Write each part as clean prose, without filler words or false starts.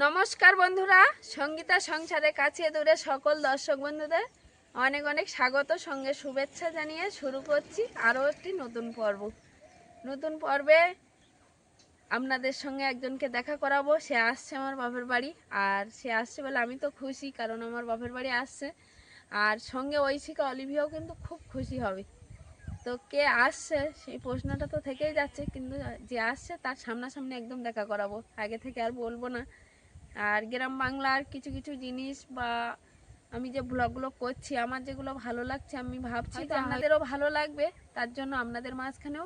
নমস্কার বন্ধুরা, সঙ্গীতা সংসারের কাছে দূরে সকল দর্শক বন্ধুদের অনেক অনেক স্বাগত, সঙ্গে শুভেচ্ছা জানিয়ে শুরু করছি আরও একটি নতুন পর্বে আপনাদের সঙ্গে একজনকে দেখা করাবো। সে আসছে আমার বাপের বাড়ি, আর সে আসছে বলে আমি তো খুশি, কারণ আমার বাপের বাড়ি আসছে। আর সঙ্গে ঐশিকা অলিভিয়াও কিন্তু খুব খুশি হবে। তো কে আসছে সেই প্রশ্নটা তো থেকেই যাচ্ছে, কিন্তু যে আসছে তার সামনাসামনি একদম দেখা করাবো, আগে থেকে আর বলবো না। আর গ্রাম বাংলার কিছু কিছু জিনিস বা আমি যে ব্লগগুলো করছি, আমার যেগুলো ভালো লাগছে, আমি ভাবছি তো আপনাদেরও ভালো লাগবে, তার জন্য আপনাদের মাঝখানেও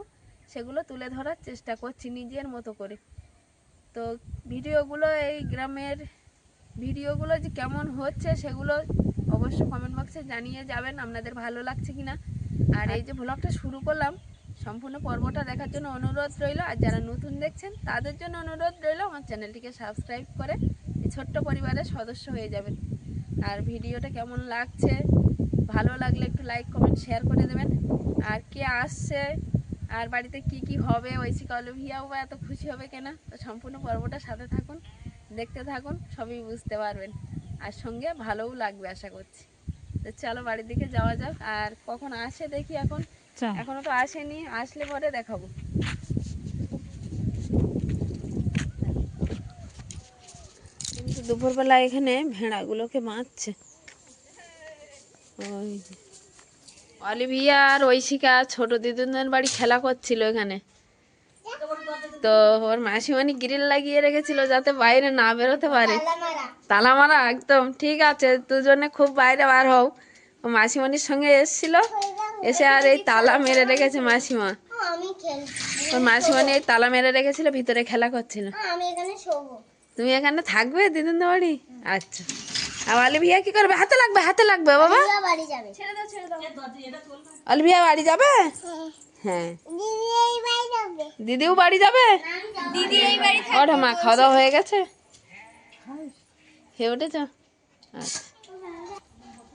সেগুলো তুলে ধরার চেষ্টা করছি নিজের মতো করে। তো ভিডিওগুলো, এই গ্রামের ভিডিওগুলো যে কেমন হচ্ছে সেগুলো অবশ্যই কমেন্ট বক্সে জানিয়ে যাবেন আপনাদের ভালো লাগছে কিনা। আর এই যে ব্লগটা শুরু করলাম, সম্পূর্ণ পর্বটা দেখার জন্য অনুরোধ রইল। আর যারা নতুন দেখছেন তাদের জন্য অনুরোধ রইল আমার চ্যানেলটিকে সাবস্ক্রাইব করে এই ছোট্ট পরিবারের সদস্য হয়ে যাবেন। আর ভিডিওটা কেমন লাগছে, ভালো লাগলে একটু লাইক কমেন্ট শেয়ার করে দেবেন। আর কে আসছে আর বাড়িতে কি কি হবে, ঐশিকা অলিভিয়াও বা এত খুশি হবে কেনা, তো সম্পূর্ণ পর্বটা সাথে থাকুন, দেখতে থাকুন, সবই বুঝতে পারবেন। আর সঙ্গে ভালোও লাগবে আশা করছি। তো চলো বাড়ির দিকে যাওয়া যাক। আর কখন আসে দেখি, এখনো তো আসেনি, আসলে পরে দেখাবো। কিন্তু দুপুরবেলা এখানে ভেড়াগুলোকে বাঁধছে। ওই অলিভিয়া আর ঐশিকা ছোট দিদুনের বাড়ি খেলা করছিল এখানে, তো ওর মাসিমানি গ্রিল লাগিয়ে রেখেছিল যাতে বাইরে না বেরোতে পারে, তালা মারা একদম। ঠিক আছে, দুজনে খুব বাইরে বার হও। ও মাসিমানির সঙ্গে এসছিল, এসে আর এই তালা মেরে রেখেছে মাসিমা। ওর মাসিমানি এই তালা মেরে রেখেছিল, ভিতরে খেলা করছিল। তুমি এখানে থাকবে দিদুনের বাড়ি? আচ্ছা। আর অলিভিয়া কি করবে? হাতে লাগবে, হাতে লাগবে বাবা। অলিভিয়া বাড়ি যাবে? হ্যাঁ। দিদিও বাড়ি যাবে? ওঠো মা, খাওয়া দাওয়া হয়ে গেছে? খেয়ে উঠেছ? আচ্ছা,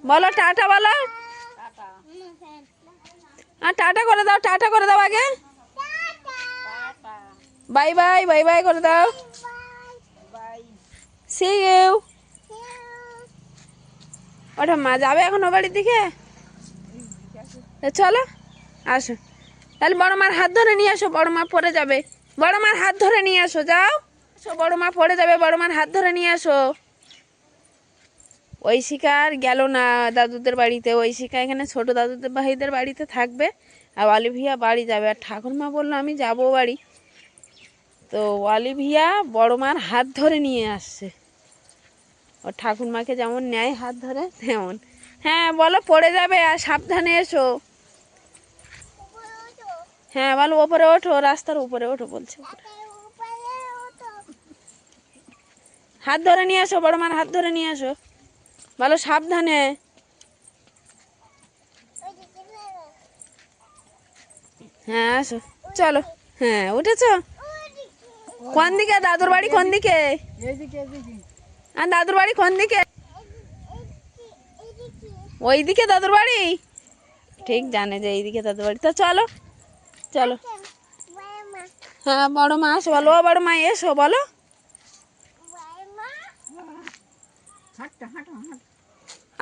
বলো টাটা বলো। আর টাটা করে দাও, টাটা করে দাও আগে। বাই বাই, বাই বাই করে দাও। See you. ওঠো মা, যাবে এখন ও বাড়ির দিকে? চলো আসো, তাহলে বড় মার হাত ধরে নিয়ে আসো, বড় মা পড়ে যাবে। বড় মার হাত ধরে নিয়ে আসো, যাও। বড় মা পড়ে যাবে, বড় মার হাত ধরে নিয়ে আসো। ঐশিকা আর গেল না দাদুদের বাড়িতে, ঐশিকা এখানে ছোট দাদুদের ভাইদের বাড়িতে থাকবে, আর অলিভিয়া বাড়ি যাবে। আর ঠাকুরমা বললো আমি যাবো বাড়ি, তো অলিভিয়া বড় মার হাত ধরে নিয়ে আসছে। ও ঠাকুরমাকে যেমন নেয় হাত ধরে তেমন। হ্যাঁ বলো, পড়ে যাবে, আর সাবধানে এসো। হ্যাঁ বলো, ওপরে ওঠো, রাস্তার উপরে ওঠো বলছে। হাত ধরে নিয়ে আসো, বড় মার হাত ধরে নিয়ে আসো, বলো সাবধানে। হ্যাঁ আসো, চলো। হ্যাঁ উঠেছো? কোন দিকে দাদুর বাড়ি, কোন দিকে? আর দাদুর বাড়ি কোন দিকে? ওই দিকে দাদুর বাড়ি? ঠিক জানে যে এইদিকে দাদুর বাড়ি। তো চলো চলো। হ্যাঁ বড় মা আসো, বলো বড় মা এসো, বলো।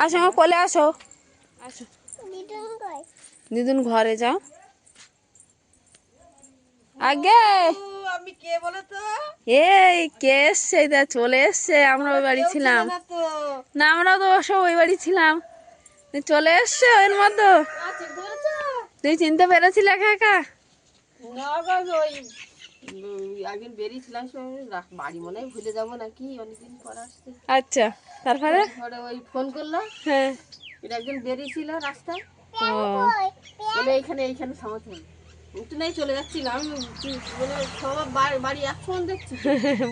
আসো আমার কোলে আসো, আসো। দিদুন ঘরে যাও আগে। আমি কে বলো তো? এই কে এসছে? চলে এসছে, আমরা ওই বাড়ি ছিলাম না, আমরাও তো সব ওই বাড়ি ছিলাম। চলে এসছে ওর মধ্যে, তুই চিনতে পেরেছিলি একা একা? একদিন বেরিয়েছিলাম, বাড়ি মনে হয় ভুলে যাবো নাকি, অনেকদিন পর আসছে। আচ্ছা, তারপরে ওই ফোন করলো, হ্যাঁ, এটা একজন বেরিয়েছিল রাস্তায়, ও বলে এইখানে থামাতে হবে। একটু নেই চলে যাচ্ছি না আমি, মানে সবার বাড়ি একসঙ্গে দেখছি।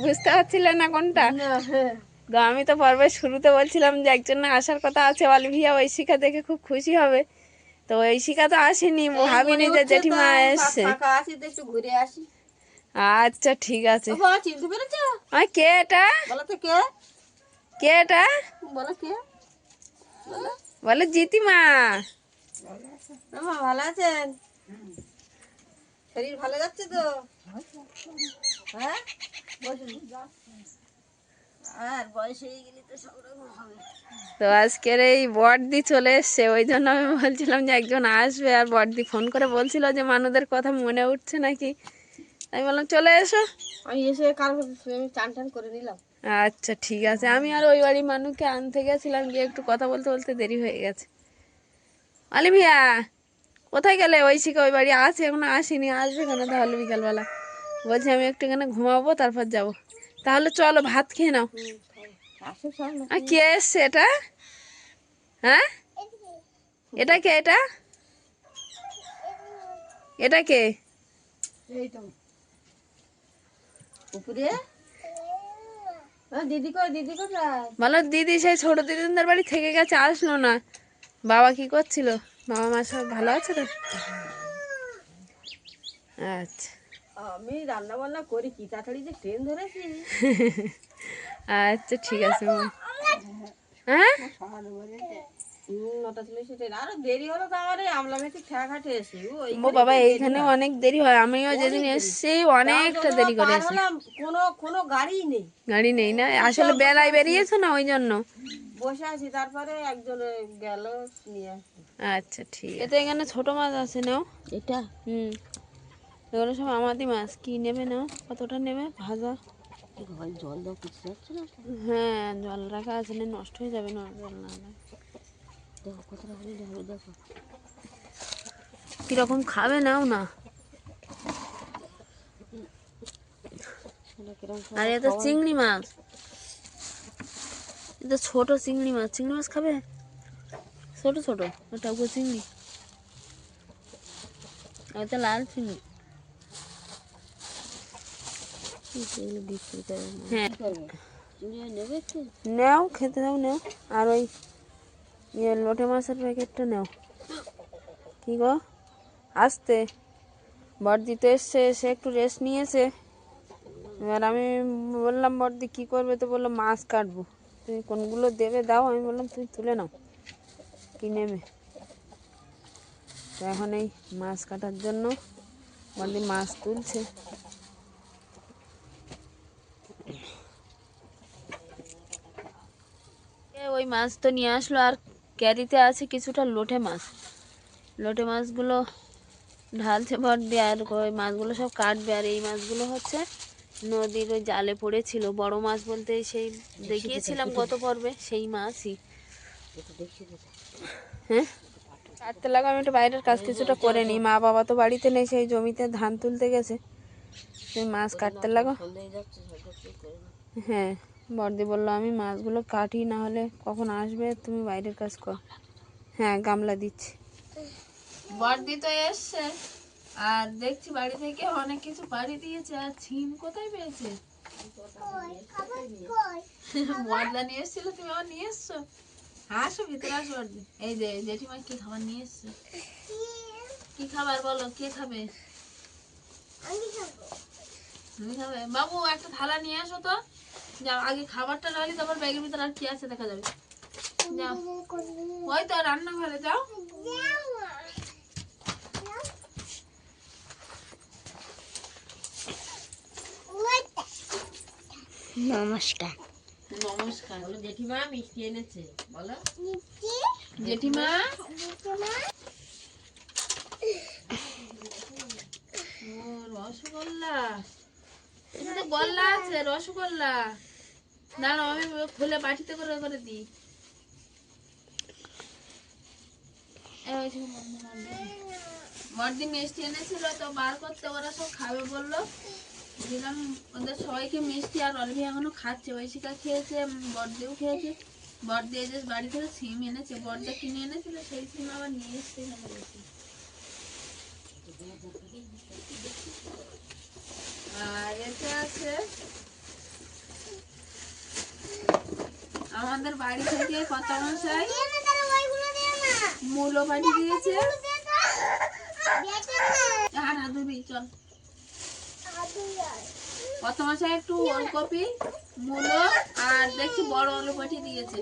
বুঝতে পারছিলেন না কোনটা? না, হ্যাঁ। তো আমি তো পর্বের শুরুতে বলছিলাম যে একজন আসার কথা আছে, অলিভিয়া ঐশিকা দেখে খুব খুশি হবে। তো ঐশিকা তো আসেনি, ভাবিনি যে জেঠিমা এসছে। একটু ঘুরে আসি। আচ্ছা ঠিক আছে। চিনতে পেরেছ? কে এটা? বলো তো কে? কে এটা? বলো কে? বলে জিতিমা। ভালো আছেন? শরীর ভালো যাচ্ছে তো? হ্যাঁ, আর বয়স হয়ে গেলে তো সব রকম হবে। তো আজকের এই বড়দি চলে এসছে, ওই জন্য আমি বলছিলাম যে একজন আসবে, আর বড়দি ফোন করে বলছিল যে মানুদের কথা মনে উঠছে নাকি। আমি বললাম চলে এসো। আমি এসে কারো আমি চান টান করে নিলাম। আচ্ছা ঠিক আছে। আমি আর ওই বাড়ির মানুষকে আনতে গেছিলাম, গিয়ে একটু কথা বলতে বলতে দেরি হয়ে গেছে। অলিভিয়া কোথায় গেলে? ঐশিকা ওই বাড়ি আছে, এখনো আসেনি, আসবে কেন তাহলে বিকালবেলা? বলছি আমি একটু এখানে ঘুমাবো তারপর যাব। তাহলে চলো ভাত খেয়ে নাও। আসো সব না। আর কে এসছে এটা? হ্যাঁ এটা কে? এটা এটা কে? এই তো উপরে দিদি কই, দিদি কোথায়? বলো দিদি সেই ছোট দিদিদের বাড়ি থেকে গেছে, আসলো না। বাবা কি করছিল? বাবা মা সব ভালো আছে তো? আচ্ছা আমি রান্না বান্না করি কি তাড়াতাড়ি যে ট্রেন ধরেছি। আচ্ছা ঠিক আছে। হ্যাঁ 9টা 40 ট্রেন, আরো দেরি হলো তো আমার এই আমলা মেথি ঠেকা খাটে এসে ও বাবা, এইখানে অনেক দেরি হয়। আমিও যেদিন এসছি অনেকটা দেরি করে এসে। কোনো কোনো গাড়ি নেই, গাড়ি নেই না, আসলে বেলায় বেরিয়েছো না ওই জন্য। বসে আছি। তারপরে একজন গেল নিয়ে আসতে। আচ্ছা ঠিক আছে। এখানে ছোট মাছ আছে নাও। এটা এগুলো সব আমাদের মাছ। কি নেবে নাও? কতটা নেবে? ভাজা। জল দাও, কিছু যাচ্ছে না। হ্যাঁ জল রাখা আছে, না নষ্ট হয়ে যাবে না জল না। দেখো কতটা হলে হবে, দেখো কিরকম খাবে নাও না। আর এটা চিংড়ি মাছ, এটা ছোট চিংড়ি মাছ। চিংড়ি মাছ খাবে? ছোট ছোট ওটা চিংড়ি, এটা লাল চিংড়ি। হ্যাঁ নেও, খেতে দাও, নেও। আর ওই লোটে মাছের প্যাকেটটা নেও। কি গো আসতে? বড়দি তো এসছে, এসে একটু রেস্ট নিয়েছে। এবার আমি বললাম বড়দি কি করবে, তো বললো মাছ কাটবো। তুমি কোনগুলো দেবে দাও। আমি বললাম তুমি তুলে নাও, কি নেবে। তো এখন এই মাছ কাটার জন্য বড়দি মাছ তুলছে। ওই মাছ তো নিয়ে আসলো, আর ক্যারিতে আছে কিছুটা লোটে মাছ। লোটে মাছগুলো ঢালছে বড়দি, আর ওই মাছগুলো সব কাটবে। আর এই মাছগুলো হচ্ছে নদীর ওই জালে পড়েছিল। বড় মাছ বলতে সেই দেখিয়েছিলাম গত পর্বে, সেই মাছই। হ্যাঁ কাটতে লাগো। আমি একটু বাইরের কাজ কিছুটা করে নিই। মা বাবা তো বাড়িতে নেই, সেই জমিতে ধান তুলতে গেছে। তুমি মাছ কাটতে লাগো। হ্যাঁ বড়দি বললো আমি মাছগুলো কাটি, না হলে কখন আসবে, তুমি বাইরের কাজ কর। হ্যাঁ গামলা দিচ্ছি। বড়দি তো এসছে, আর দেখছি বাড়ি থেকে অনেক কিছু বাড়ি দিয়েছে। আর ছিম কোথায় পেয়েছে? মজলা নিয়ে এসেছিল, তুমি আবার নিয়ে এসছো। আসো ভিতরে আসো বড়দি। এই যে জেঠিমা কি খাবার নিয়ে এসছে। কি খাবার বলো, কে খাবে? তুমি খাবে? বাবু একটা থালা নিয়ে আসো তো। যাও আগে খাবারটা নাহলে তারপর ব্যাগের ভিতরে আর কি আছে দেখা যাবে। যাও ওই তো রান্নাঘরে যাও। নমস্কার। নমস্কার বলো। জেঠিমা মিষ্টি এনেছে, বলো জেঠিমা। ও রসগোল্লা, এটা তো গোল্লা আছে, রসগোল্লা। দাঁড়াও আমি খুলে বাটিতে করে করে দিই। বড়দিন মিষ্টি এনেছিল তো বার করতে, ওরা সব খাবে বললো, দিলাম ওদের সবাইকে মিষ্টি। আর অলিভি এখনো খাচ্ছে, ঐশিকা খেয়েছে, বড়দিও খেয়েছে। বড়দি এই যে বাড়ি থেকে সিম এনেছে, বড়দা কিনে এনেছিল, সেই সিম আবার নিয়ে এসছে এখানে বসে। আর এতে আছে আমাদের বাড়ি থেকে কত মশাই মূলো পাঠিয়ে দিয়েছে। আর হাদুরি চল, কত মশাই একটু ওলকপি, মূলো, আর দেখছি বড় আলু পাঠিয়ে দিয়েছে।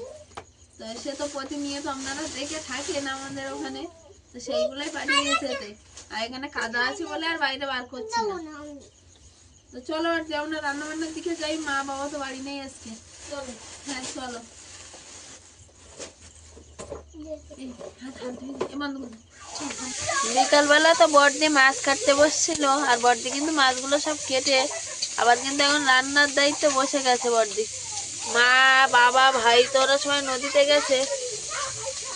তো সে তো প্রতিনিয়ত আপনারা দেখে থাকেন আমাদের ওখানে, তো সেইগুলোই পাঠিয়ে দিয়েছে এতে। আর এখানে কাদা আছে বলে আর বাইরে বার করছি না। তো চলো আর যেমন রান্না বান্নার দিকে যাই, মা বাবা তো বাড়ি নেই আজকে। হ্যাঁ চলো। বিকালবেলা তো বড়দি মাছ কাটতে বসছিল, আর বড়দি কিন্তু মাছগুলো সব কেটে আবার কিন্তু এখন রান্নার দায়িত্বে বসে গেছে বড়দি। মা বাবা ভাই তো ওরা সবাই নদীতে গেছে।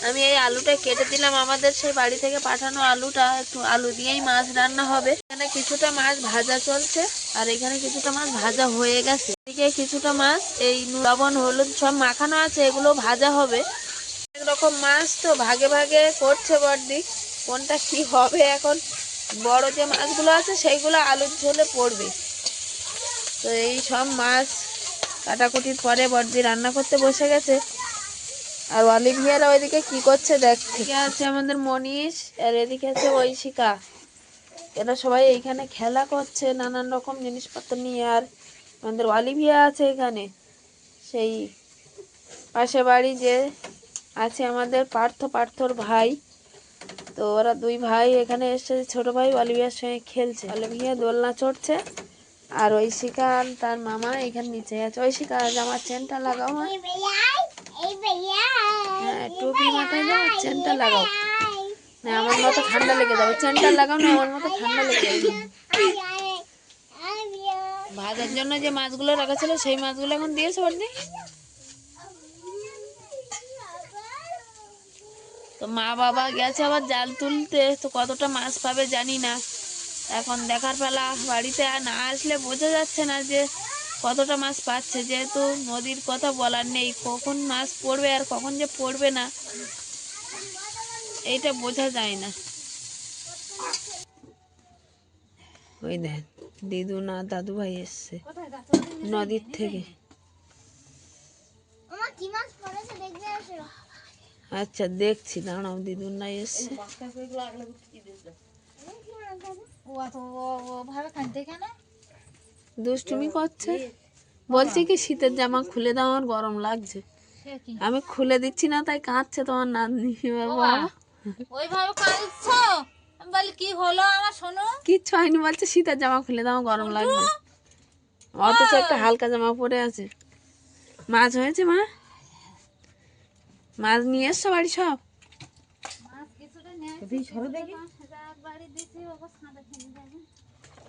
আমি এই আলুটা কেটে দিলাম, আমাদের সেই বাড়ি থেকে পাঠানো আলুটা, একটু আলু দিয়েই মাছ রান্না হবে। এখানে কিছুটা মাছ ভাজা চলছে, আর এখানে কিছুটা মাছ ভাজা হয়ে গেছে। এদিকে কিছুটা মাছ এই লবণ হলুদ সব মাখানো আছে, এগুলো ভাজা হবে। রকম মাছ তো ভাগে ভাগে করছে বড়দি, কোনটা কি হবে এখন। বড় যে মাছগুলো আছে সেইগুলো আলুর ঝোলে পড়বে। তো এই সব মাছ কাটাকুটির পরে বড়দি রান্না করতে বসে গেছে। আর অলিভিয়ারা ওইদিকে কি করছে দেখছে। আছে আমাদের মনীষ, আর এদিকে আছে ঐশিকা। এরা সবাই এইখানে খেলা করছে নানান রকম জিনিসপত্র নিয়ে। আর আমাদের অলিভিয়া আছে এখানে, সেই পাশে বাড়ি যে আছে আমাদের পার্থর ভাই। তো ওরা দুই ভাই এখানে এসে ছোট ভাই অলিভিয়ার সঙ্গে খেলছে। অলিভিয়া দোলনা চড়ছে, আর ঐশিকা তার মামা এখানে নিচে আছে। ঐশিকা আমার চেনটা লাগাও, হ্যাঁ টুপি মাথায় দাও, চেনটা লাগাও। না আমার মতো ঠান্ডা লেগে যাবে, চেনটা লাগাও না, আমার মতো ঠান্ডা লেগে যাবে। ভাজার জন্য যে মাছগুলো রাখা ছিল সেই মাছগুলো এখন দিয়েছে বড়দি। তো মা বাবা গেছে আবার জাল তুলতে, তো কতটা মাছ পাবে জানি না। এখন দেখার পালা, বাড়িতে না আসলে বোঝা যাচ্ছে না যে কতটা মাছ পাচ্ছে, যেহেতু নদীর কথা বলার নেই, কখন মাছ পড়বে আর কখন যে পড়বে না এইটা বোঝা যায় না। ওই দেখ দিদু না দাদু ভাই এসছে নদীর থেকে। আচ্ছা দেখছি, দাঁড়াও, দিদুর নাই এসছে। দুষ্টুমি করছে, বলছে কি শীতের জামা খুলে দাও, আমার গরম লাগছে। আমি খুলে দিচ্ছি না, তাই কাঁদছে তোমার নাতনি। বাবা ওইভাবে কাঁদছো, আমি বলি কি হলো আমার শোনো। কিচ্ছু হয়নি, বলছে শীতের জামা খুলে দাও, গরম লাগছে। অথচ একটা হালকা জামা পরে আছে। মাছ হয়েছে মা? মাছ নিয়ে এসছো বাড়ি সব?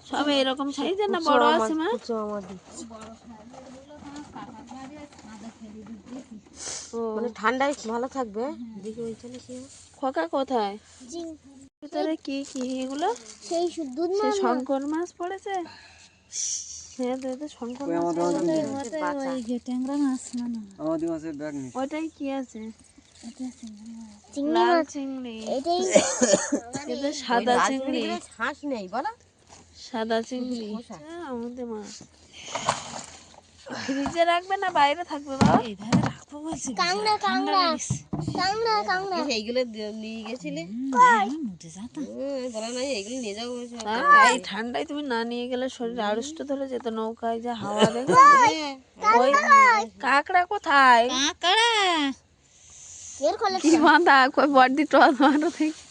সব এরকম সাইজের না বড় আছে মা? মানে ঠান্ডায় ভালো থাকবে। খোকা কোথায়? ভিতরে কি কি এগুলো? সেই শঙ্কর মাছ পড়েছে। হ্যাঁ তো এটা শঙ্কর মাছ। ওটাই কি আছে? লাল চিংড়ি। এটা সাদা চিংড়ি। হাঁস নেই বলো, সাদা চিংড়ি আমাদের মা। ফ্রিজে রাখবে না বাইরে থাকবে বাবা? এইভাবে রাখবো বলছি। এইগুলো নিয়ে গেছিলে বলা নাই, এইগুলো নিয়ে যাবো। এই ঠান্ডায় তুমি না নিয়ে গেলে শরীর আড়ষ্ট ধরে যেত। নৌকায় যা হাওয়া দেখো। ওই কাঁকড়া কোথায়? কি বাঁধা কই বডি টল মারো থেকে।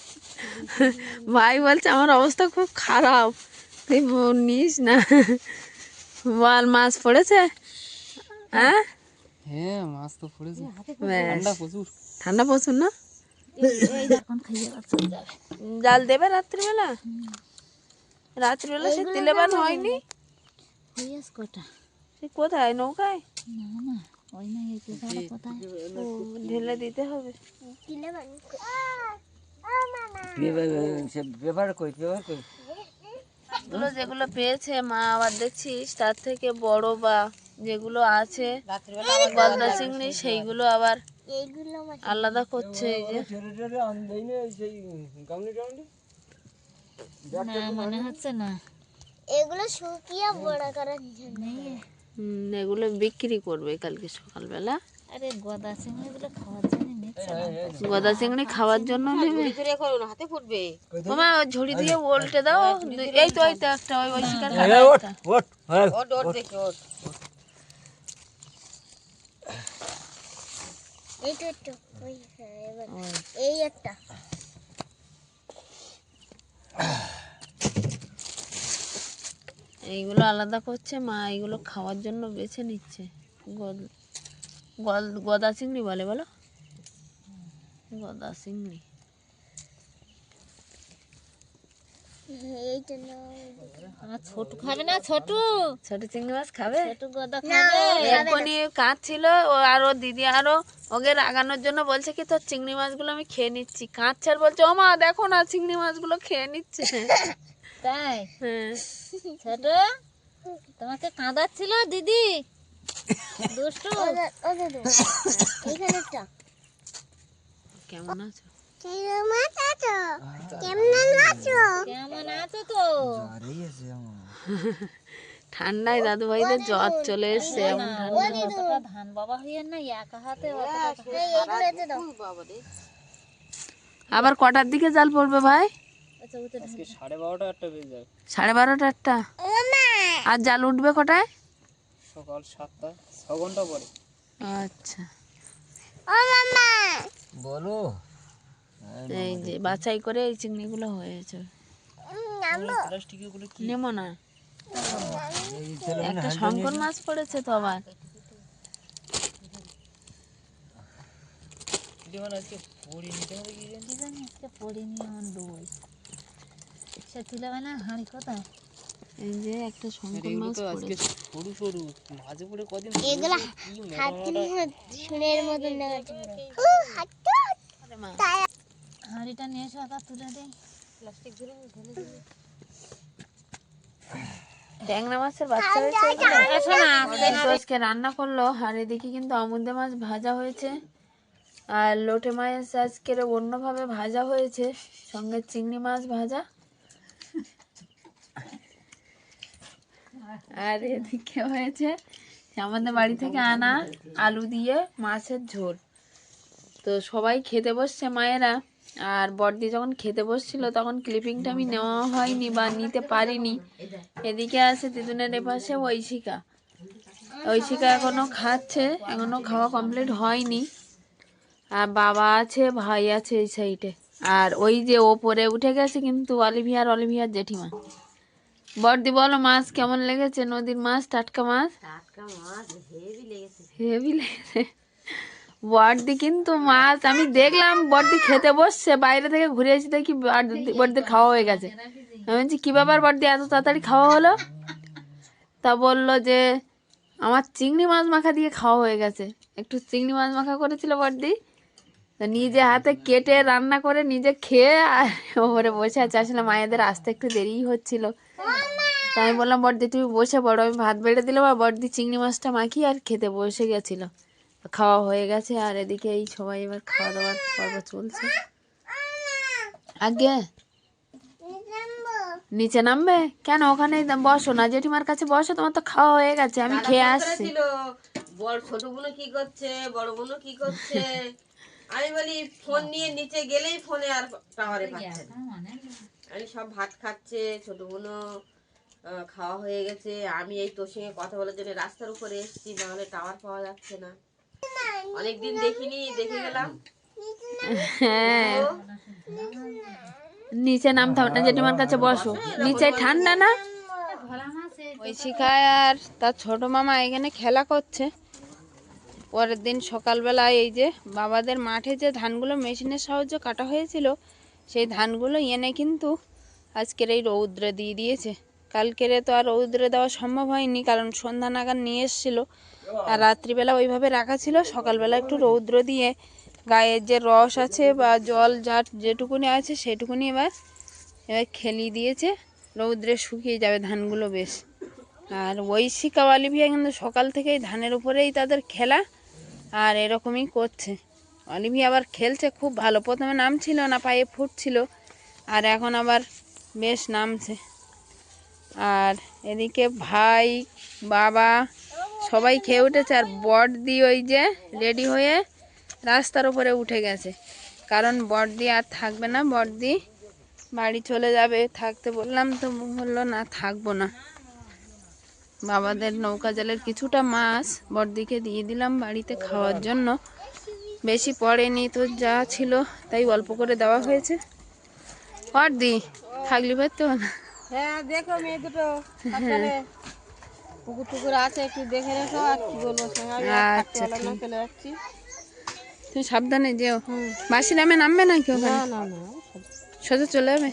ভাই বলছে আমার অবস্থা খুব খারাপ, তুই নিস না। বল মাছ পড়েছে? হ্যাঁ হ্যাঁ মাছ তো পড়েছে, ঠান্ডা প্রচুর। ঠান্ডা প্রচুর না? জাল দেবে রাত্রিবেলা? রাত্রিবেলা সে দিলেবান হয়নি। সে কোথায় নৌকায়? ঢেলে দিতে হবে। এগুলো যেগুলো পেয়েছে মা আবার দেখছিস তার থেকে বড় বা যেগুলো আছে গলদা চিংড়ি, সেইগুলো আবার আলাদা করছে। এই যে মনে হচ্ছে না এগুলো শুকিয়ে বড় করার জন্য। এগুলো বিক্রি করবে কালকে সকালবেলা। আরে গদা চিংড়িগুলো খাওয়ার জন্য নিচ্ছে না। গদা চিংড়ি খাওয়ার জন্য নেবে। হাতে ফুটবে মামা ঝুড়ি দিয়ে উল্টে দাও। এই তো এই তো একটা ওই শিকার এই একটা এইগুলো আলাদা করছে মা, এইগুলো খাওয়ার জন্য বেছে নিচ্ছে। গদা চিংড়ি বলে, বলো গদা চিংড়ি। ছোট খাবে না? ছোট ছোট চিংড়ি মাছ খাবে? ছোট গদা খাবে? এক্ষুনি কাঁদছিল ও, আর ও দিদি আরো ওকে রাগানোর জন্য বলছে কি তোর চিংড়ি মাছগুলো আমি খেয়ে নিচ্ছি, কাঁদছে আর বলছে ও মা দেখো না চিংড়ি মাছগুলো খেয়ে নিচ্ছে। তাই? হ্যাঁ। ছোট তোমাকে কাঁদাচ্ছিল দিদি? দুষ্টু। কেমন আছো? কেমন আছো তো? ঠান্ডায় দাদু ভাইদের জ্বর চলে এসছে, এমন ঠান্ডা। অতটা ধান বাবা হইয়া না একা হাতে আবার কটার দিকে জাল পড়বে ভাই? 12:30 একটা বেজে যাবে। 12:30 একটা। আর জাল উঠবে কটায়? সকাল 7টা, 6 ঘন্টা পরে। আচ্ছা, বলো। এই যে বাছাই করে এই চিংড়িগুলো হয়েছে। প্লাস্টিকের কি নেমো না, একটা শঙ্কর মাছ পড়েছে তো আবার। আজকে পড়ি নিতে হবে কি জানি। আজকে পড়িনি আমার দই সে ছিল না হাঁড়ি কোথায়? এই যে একটা শঙ্কর এগুলো মাছ তো আজকে পড়েছে। সরু সরু মাঝে পড়ে কদিন এগুলা শুনের মতন আরে মা, হাঁড়িটা নিয়ে এসে আবার তুলে দেয়, প্লাস্টিক ধরে ঢেলে দিবি। ট্যাংরা মাছের বাচ্চা হয়েছে এগুলো? কিন্তু আজকে রান্না করলো। আর এদিকে কিন্তু আমুদে মাছ ভাজা হয়েছে, আর লোটে মাছ আজকের অন্যভাবে ভাজা হয়েছে, সঙ্গে চিংড়ি মাছ ভাজা। আর এদিকে হয়েছে আমাদের বাড়ি থেকে আনা আলু দিয়ে মাছের ঝোল। তো সবাই খেতে বসছে মায়েরা, আর বড়দি যখন খেতে বসছিল তখন ক্লিপিংটা আমি নেওয়া হয়নি বা নিতে পারিনি। এদিকে আছে দিদুনের এপাশে ঐশিকা। ঐশিকা এখনো খাচ্ছে, এখনো খাওয়া কমপ্লিট হয়নি। আর বাবা আছে, ভাই আছে এই সাইডে। আর ওই যে ওপরে উঠে গেছে কিন্তু অলিভিয়ার জেঠিমা। বড়দি বলো মাছ কেমন লেগেছে? নদীর মাছ, টাটকা মাছ? হেভি লেগেছে। বড়দি কিন্তু মাছ আমি দেখলাম, বড়দি খেতে বসছে, বাইরে থেকে ঘুরে এসে দেখি বড়দির খাওয়া হয়ে গেছে। আমি বলছি কি ব্যাপার বড়দি, এত তাড়াতাড়ি খাওয়া হলো? তা বললো যে আমার চিংড়ি মাছ মাখা দিয়ে খাওয়া হয়ে গেছে। একটু চিংড়ি মাছ মাখা করেছিল বড়দি, তা নিজে হাতে কেটে রান্না করে নিজে খেয়ে আর ওপরে বসে আছে। আসলে মায়েদের আসতে একটু দেরিই হচ্ছিল, তাই আমি বললাম বড়দি তুমি বসে পড়ো, আমি ভাত বেড়ে দিলাম। আর বড়দি চিংড়ি মাছটা মাখি আর খেতে বসে গেছিল, খাওয়া হয়ে গেছে। আর এদিকে এই সবাই এবার খাওয়া দাওয়ার পর্ব চলছে। আগে নিচে নামবে কেন? ওখানে বসো না, জেঠিমার কাছে বসো, তোমার তো খাওয়া হয়ে গেছে, আমি খেয়ে আসছি। বড় ছোট বোনও কি করছে, বড় বোনও কি করছে? আমি বলি ফোন নিয়ে নিচে গেলেই ফোনে আর টাওয়ারে পাচ্ছে না। আমি সব ভাত খাচ্ছে, ছোট বোনও খাওয়া হয়ে গেছে। আমি এই তোর সঙ্গে কথা বলার জন্য রাস্তার উপরে এসেছি, নাহলে টাওয়ার পাওয়া যাচ্ছে না। অনেকদিন দেখিনি, দেখে গেলাম। হ্যাঁ, নিচে নামতে হবে না, জেঠিমার কাছে বসো, নিচে ঠান্ডা না। ওই শিখায় আর তার ছোট মামা এখানে খেলা করছে। পরের দিন সকালবেলায় এই যে বাবাদের মাঠে যে ধানগুলো মেশিনের সাহায্যে কাটা হয়েছিল, সেই ধানগুলো এনে কিন্তু আজকের এই রৌদ্রে দিয়ে দিয়েছে। কালকের তো আর রৌদ্রে দেওয়া সম্ভব হয়নি, কারণ সন্ধ্যা নাগাদ নিয়ে এসেছিলো, আর রাত্রিবেলা ওইভাবে রাখা ছিল। সকালবেলা একটু রৌদ্র দিয়ে গায়ের যে রস আছে বা জল যেটুকুনি আছে সেটুকুনি এবার খেলিয়ে দিয়েছে, রৌদ্রে শুকিয়ে যাবে ধানগুলো বেশ। আর ওই শিকা অলিভিয়া কিন্তু সকাল থেকেই ধানের উপরেই তাদের খেলা, আর এরকমই করছে। অলিভিয়া আবার খেলছে খুব ভালো, প্রথমে নামছিল না, পায়ে ফুটছিল, আর এখন আবার বেশ নামছে। আর এদিকে ভাই বাবা সবাই খেয়ে উঠেছে, আর বড়দি ওই যে রেডি হয়ে রাস্তার উপরে উঠে গেছে, কারণ বড়দি আর থাকবে না, বড়দি বাড়ি চলে যাবে। থাকতে বললাম তো বললো না থাকবো না। বাবাদের নৌকা জালের কিছুটা মাছ বড়দিকে দিয়ে দিলাম বাড়িতে খাওয়ার জন্য, বেশি পড়েনি তো, যা ছিল তাই অল্প করে দেওয়া হয়েছে। বড়দি থাকলি পারতো না। হ্যাঁ দেখো মেয়ে দুটো পুকুর টুকুর আছে একটু দেখে রেখো। আর কি বলবো সঙ্গে আমি আচ্ছা, না চলে যাচ্ছি। তুমি সাবধানে যেও। বাসি নামে নামবে নাকি না ওখানে? না না সোজা চলে যাবে।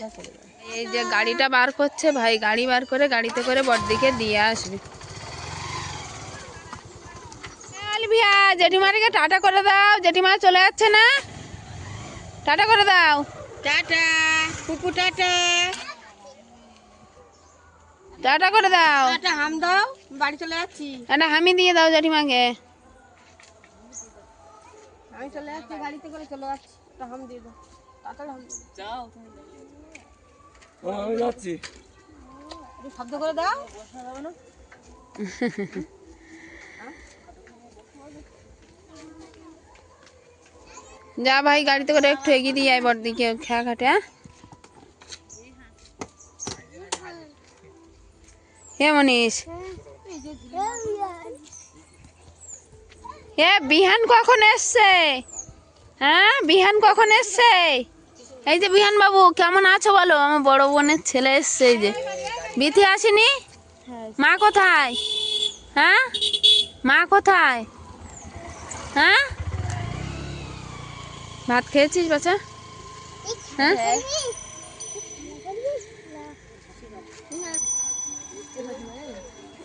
এই যে গাড়িটা বার করছে ভাই, গাড়ি বার করে গাড়িতে করে বড়দিকে দিয়ে আসবে। আলভিয়া, জেঠিমাকে টাটা করে দাও। জেঠিমা চলে যাচ্ছে না? টাটা করে দাও। টাটা পুকু, টাটা টাটা করে দাও। টাটা হাম দাও, বাড়ি চলে যাচ্ছি। একটা হামি দিয়ে দাও জেঠিমাকে। আমি চলে যাচ্ছি, গাড়িতে করে চলে যাচ্ছি। একটা হাম দিয়ে দাও, টাটা হাম দিয়ে দাও। আমি যাচ্ছি। একটু শব্দ করে দাও। যা ভাই, গাড়িতে করে একটু এগিয়ে দিয়ে আয় বড়দিকে খেয়া ঘাটে। হে মনীষ, হে বিহান কখন এসছে? হ্যাঁ, বিহান কখন এসছে? এই যে বিহান বাবু, কেমন আছো বলো? আমার বড় বোনের ছেলে এসছে। এই যে বিথি আসেনি? মা কোথায়? হ্যাঁ, মা কোথায়? হ্যাঁ, ভাত খেয়েছিস বাচ্চা? হ্যাঁ,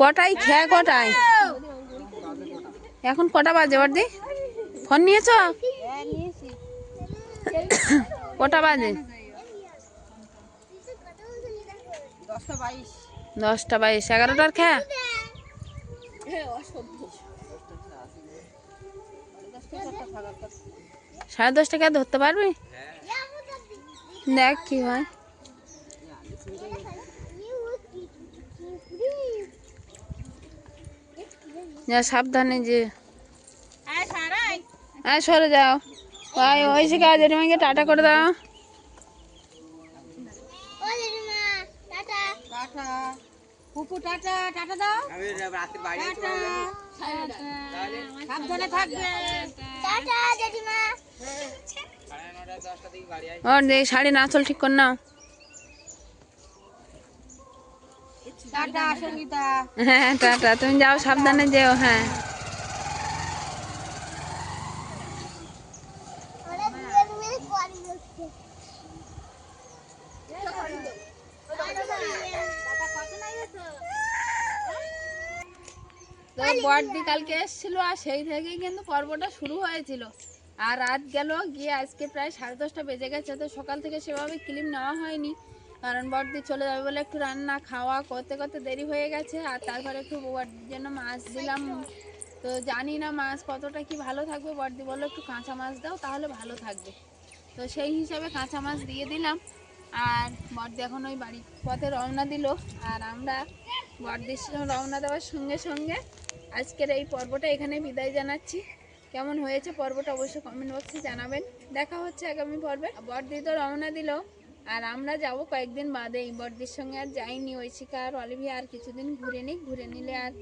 কটায় খেয়া কটায়? এখন কটা বাজে বড়দি? ফোন নিয়েছ? কটা বাজে? 10:22। 10টা 22, 11টার খেয়া? সাড়ে 10টা খেয়া ধরতে পারবি? দেখ কি হয়। যা সাবধানে যে। হ্যাঁ, সরে যাও। ভাই ওই শিখা জেঠিমাকে টাটা করে দাও। টাটা পুকু, টাটা টাটা দাও। টাটা, সাবধানে থাকবে। টাটা জেঠিমা। ওর দিয়ে শাড়ি নাচল ঠিক কর নাও। টাটা সঙ্গীতা। হ্যাঁ, টাটা। তুমি যাও, সাবধানে যেও। হ্যাঁ, তো বড়দি কালকে এসেছিল, আর সেই থেকেই কিন্তু পর্বটা শুরু হয়েছিল। আর রাত গেল গিয়ে আজকে প্রায় 10:30 বেজে গেছে। তো সকাল থেকে সেভাবে ক্লিপ নেওয়া হয়নি, কারণ বড়দি চলে যাবে বলে একটু রান্না খাওয়া করতে করতে দেরি হয়ে গেছে। আর তারপরে একটু বড়দির জন্য মাছ দিলাম। তো জানি না মাছ কতটা কি ভালো থাকবে। বড়দি বললো একটু কাঁচা মাছ দাও, তাহলে ভালো থাকবে। তো সেই হিসাবে কাঁচা মাছ দিয়ে দিলাম। আর বড়দি এখন ওই বাড়ির পথে রওনা দিল। আর আমরা বড়দির রওনা দেওয়ার সঙ্গে সঙ্গে আজকের এই পর্বটা এখানে বিদায় জানাচ্ছি। কেমন হয়েছে পর্বটা অবশ্যই কমেন্ট বক্সে জানাবেন। দেখা হচ্ছে আগামী পর্বে। বড়দি তো রওনা দিল, আর আমরা যাব কয়েকদিন বাদে। এই বড়দির সঙ্গে আর যাইনি। ঐশিকা আর অলিভিয়া আর কিছুদিন ঘুরে নিক, ঘুরে নিলে আর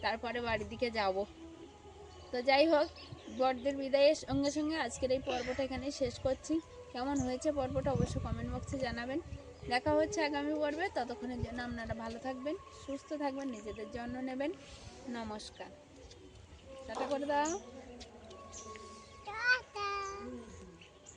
তারপরে বাড়ির দিকে যাব। তো যাই হোক, বড়দির বিদায়ের সঙ্গে সঙ্গে আজকের এই পর্বটা এখানেই শেষ করছি। কেমন হয়েছে পর্বটা অবশ্যই কমেন্ট বক্সে জানাবেন। দেখা হচ্ছে আগামী পর্বে। ততক্ষণের জন্য আপনারা ভালো থাকবেন, সুস্থ থাকবেন, নিজেদের যত্ন নেবেন। নমস্কার। টাটা করে দাও।